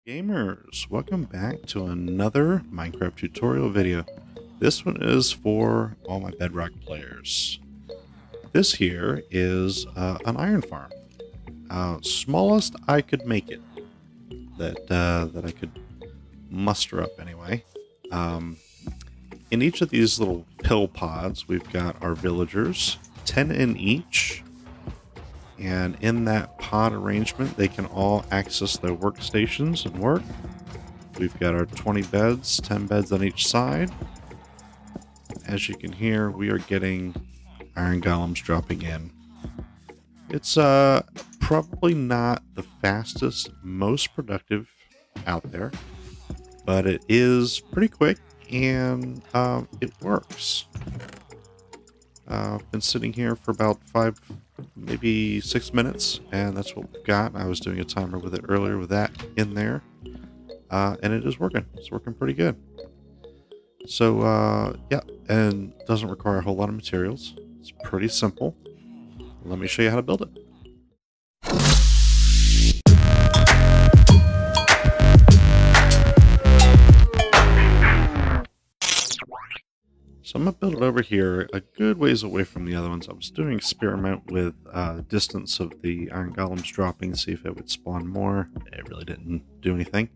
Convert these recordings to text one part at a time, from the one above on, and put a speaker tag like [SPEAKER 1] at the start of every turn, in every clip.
[SPEAKER 1] Gamers, welcome back to another Minecraft tutorial video. This one is for all my Bedrock players. This here is an iron farm. Smallest I could make it. That I could muster up anyway. In each of these little pill pods, we've got our villagers, 10 in each. And in that pod arrangement, they can all access their workstations and work. We've got our 20 beds, 10 beds on each side. As you can hear, we are getting iron golems dropping in. It's probably not the fastest, most productive out there, but it is pretty quick and it works. I've been sitting here for about 5, maybe 6 minutes, and that's what we've got. I was doing a timer with it earlier with that in there, and it is working. It's working pretty good. So, yeah, and doesn't require a whole lot of materials. It's pretty simple. Let me show you how to build it. So I'm going to build it over here a good ways away from the other ones. I was doing an experiment with the distance of the iron golems dropping, see if it would spawn more. It really didn't do anything.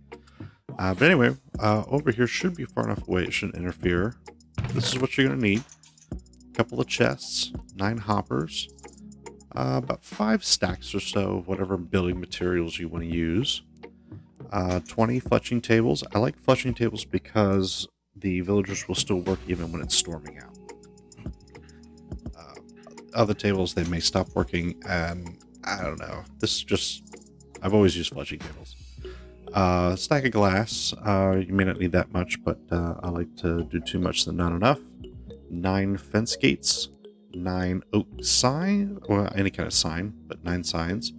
[SPEAKER 1] But anyway, over here should be far enough away it shouldn't interfere. This is what you're going to need. A couple of chests, 9 hoppers, about 5 stacks or so of whatever building materials you want to use. 20 fletching tables. I like fletching tables because the villagers will still work even when it's storming out. Other tables, they may stop working, and I don't know. This is just, I've always used fletching tables. Stack of glass. You may not need that much, but I like to do too much than not enough. 9 fence gates. 9 oak sign, or any kind of sign, but 9 signs.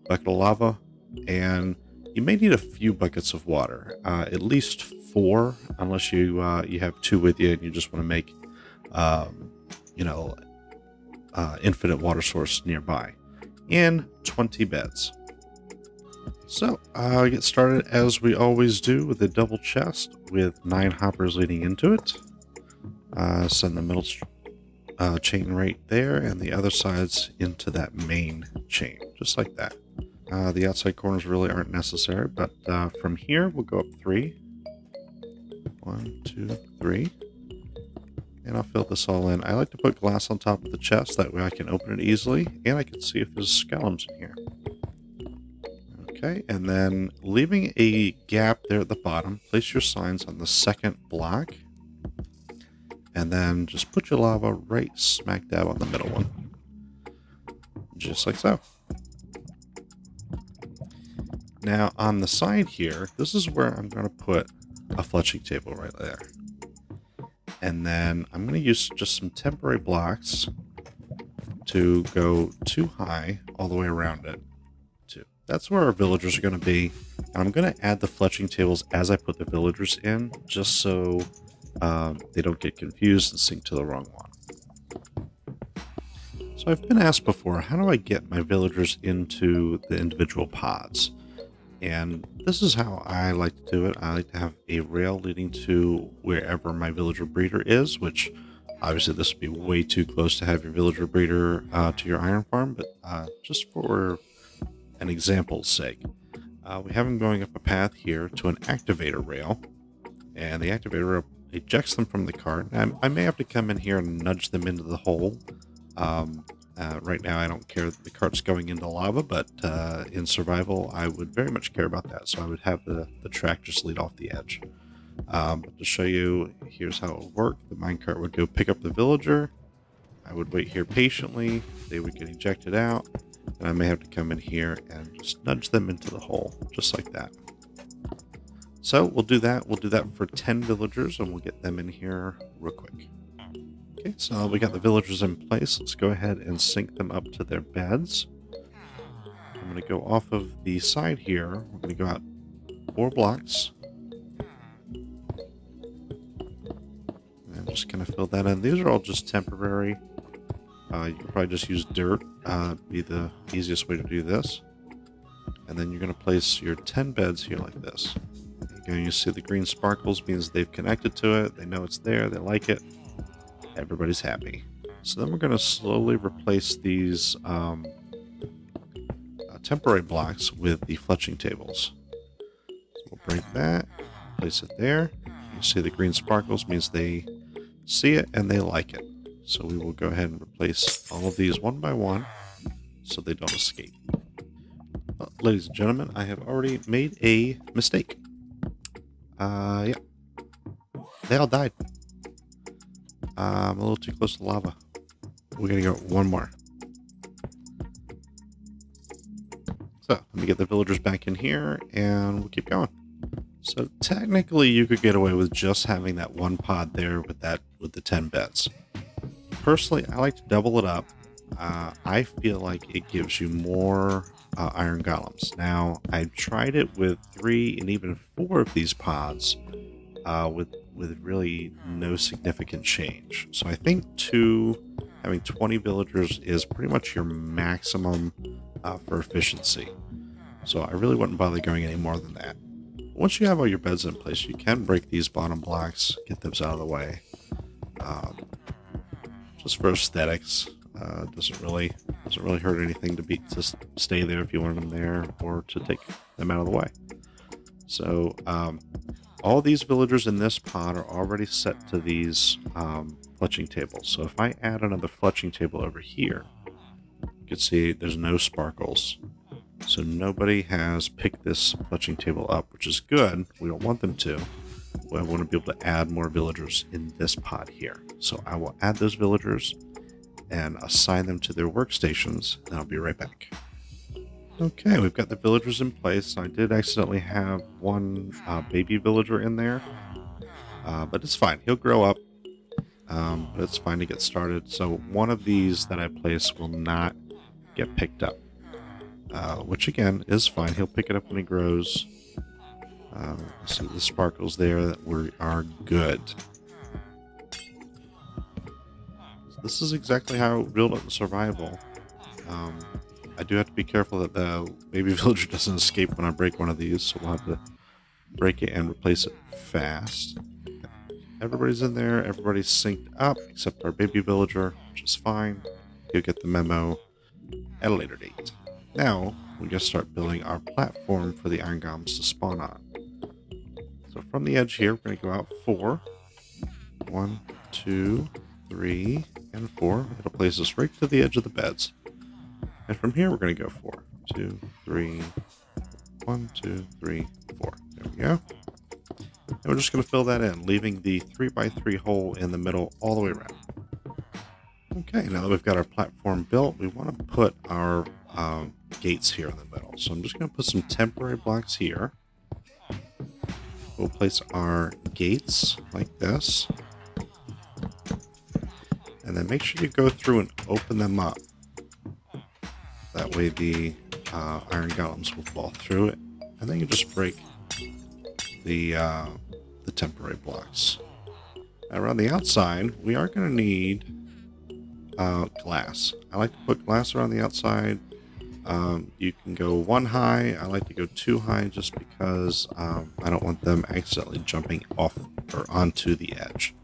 [SPEAKER 1] Bucket of lava, and you may need a few buckets of water. At least 4, unless you you have 2 with you and you just want to make, infinite water source nearby. And 20 beds. So, get started as we always do with a double chest with 9 hoppers leading into it. Send the middle chain right there, and the other sides into that main chain, just like that. The outside corners really aren't necessary, but from here we'll go up 3. 1, 2, 3. And I'll fill this all in. I like to put glass on top of the chest, that way I can open it easily, and I can see if there's skeletons in here. Okay, and then leaving a gap there at the bottom, place your signs on the second block, and then just put your lava right smack dab on the middle one. Just like so. Now on the side here, this is where I'm going to put a fletching table right there. And then I'm going to use just some temporary blocks to go too high all the way around it. That's where our villagers are going to be. And I'm going to add the fletching tables as I put the villagers in, just so they don't get confused and sink to the wrong one. So I've been asked before, how do I get my villagers into the individual pods? And this is how I like to do it. I like to have a rail leading to wherever my villager breeder is, which obviously this would be way too close to have your villager breeder to your iron farm, but just for an example's sake, we have them going up a path here to an activator rail, and the activator rail ejects them from the cart. I may have to come in here and nudge them into the hole. Right now I don't care that the cart's going into lava, but in survival I would very much care about that, so I would have the track just lead off the edge. But to show you, here's how it would work. The minecart would go pick up the villager. I would wait here patiently. They would get ejected out, and I may have to come in here and just nudge them into the hole, just like that. So we'll do that. We'll do that for 10 villagers, and we'll get them in here real quick. Okay, so we got the villagers in place. Let's go ahead and sync them up to their beds. I'm going to go off of the side here. We're going to go out 4 blocks. And I'm just going to fill that in. These are all just temporary. You can probably just use dirt. Be the easiest way to do this. And then you're going to place your 10 beds here like this. Again, you see the green sparkles means they've connected to it. They know it's there. They like it. Everybody's happy. So then we're going to slowly replace these temporary blocks with the fletching tables. So we'll break that, place it there. You see the green sparkles means they see it and they like it. So we will go ahead and replace all of these one by one so they don't escape. Well, ladies and gentlemen, I have already made a mistake. Yeah. They all died. I'm a little too close to the lava. We're going to go one more. So, let me get the villagers back in here, and we'll keep going. So, technically, you could get away with just having that one pod there with the 10 beds. Personally, I like to double it up. I feel like it gives you more iron golems. Now, I've tried it with 3 and even 4 of these pods with really no significant change. So, I think having 20 villagers is pretty much your maximum for efficiency. So I really wouldn't bother going any more than that. Once you have all your beds in place, you can break these bottom blocks, get those out of the way. Just for aesthetics, doesn't really hurt anything to stay there if you want them there, or to take them out of the way. So all these villagers in this pod are already set to these fletching tables. So if I add another fletching table over here, you can see there's no sparkles. So nobody has picked this fletching table up, which is good. We don't want them to. We want to be able to add more villagers in this pod here. So I will add those villagers and assign them to their workstations, and I'll be right back. Okay, we've got the villagers in place. I did accidentally have one baby villager in there, but it's fine. He'll grow up, but it's fine to get started. So one of these that I place will not get picked up, which again is fine. He'll pick it up when he grows. See the sparkles there that are good. This is exactly how I build up in survival. I do have to be careful that the baby villager doesn't escape when I break one of these, so we'll have to break it and replace it fast. Everybody's in there, everybody's synced up, except our baby villager, which is fine. He'll get the memo at a later date. Now, we're going to start building our platform for the iron golems to spawn on. So from the edge here, we're going to go out 4. 1, 2, 3, and 4. It'll place us right to the edge of the beds. And from here, we're going to go 4. 2, 3, 1, 2, 3, 4. There we go. And we're just going to fill that in, leaving the 3x3 hole in the middle all the way around. Okay, now that we've got our platform built, we want to put our gates here in the middle. So I'm just going to put some temporary blocks here. We'll place our gates like this. And then make sure you go through and open them up. That way the iron golems will fall through it. And then you just break the temporary blocks. Now around the outside, we are going to need glass. I like to put glass around the outside. You can go 1 high. I like to go 2 high just because I don't want them accidentally jumping off or onto the edge.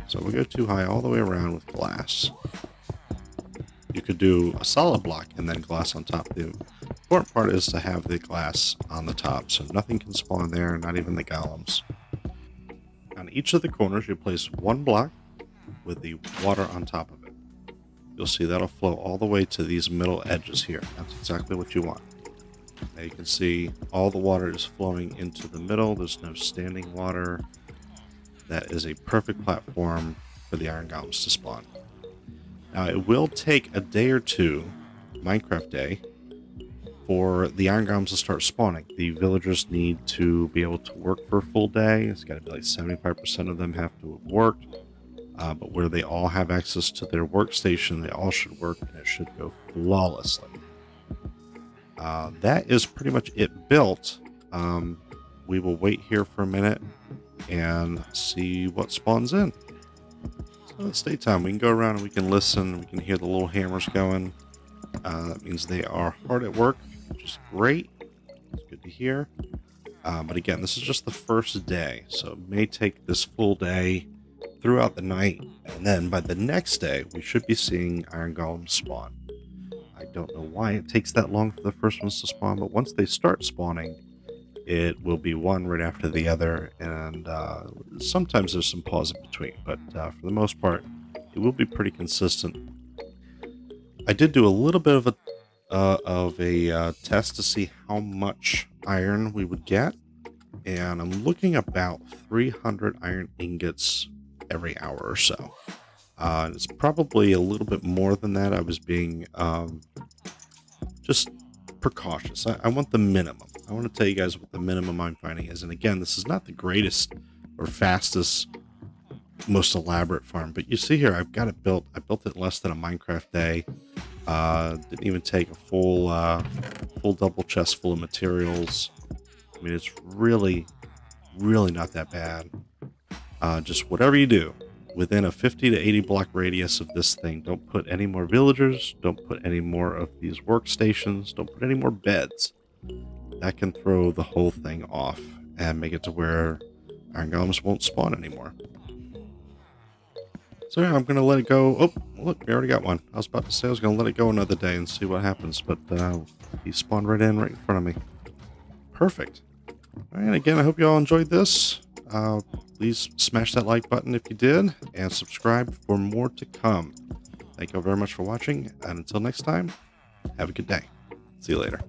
[SPEAKER 1] So we'll go 2 high all the way around with glass. You could do a solid block and then glass on top. The important part is to have the glass on the top, so nothing can spawn there, not even the golems. On each of the corners, you place 1 block with the water on top of it. You'll see that'll flow all the way to these middle edges here. That's exactly what you want. Now you can see all the water is flowing into the middle. There's no standing water. That is a perfect platform for the iron golems to spawn. Now it will take a day or two, Minecraft day, for the iron golems to start spawning. The villagers need to be able to work for a full day. It's got to be like 75% of them have to have worked. But where they all have access to their workstation, they all should work, and it should go flawlessly. That is pretty much it built. We will wait here for a minute and see what spawns in. So it's daytime. We can go around and we can listen. We can hear the little hammers going. That means they are hard at work, which is great. to here. But again, this is just the first day, so it may take this full day throughout the night, and then by the next day, we should be seeing iron golems spawn. I don't know why it takes that long for the first ones to spawn, but once they start spawning, it will be one right after the other, and sometimes there's some pause in between, but for the most part, it will be pretty consistent. I did do a little bit of a test to see how much iron we would get, and I'm looking about 300 iron ingots every hour or so. It's probably a little bit more than that. I was being just precautious. I want the minimum. I want to tell you guys what the minimum I'm finding is. And again, this is not the greatest or fastest, most elaborate farm, but you see here, I've got it built. I built it in less than a Minecraft day. Didn't even take a full double chest full of materials. I mean, it's really not that bad. Just whatever you do, within a 50 to 80 block radius of this thing, don't put any more villagers, don't put any more of these workstations, don't put any more beds. That can throw the whole thing off and make it to where iron golems won't spawn anymore. So yeah, I'm going to let it go. Oh, look, we already got one. I was about to say I was going to let it go another day and see what happens, but he spawned right in front of me. Perfect. All right, again, I hope you all enjoyed this. Please smash that like button if you did, and subscribe for more to come. Thank you all very much for watching, and until next time, have a good day. See you later.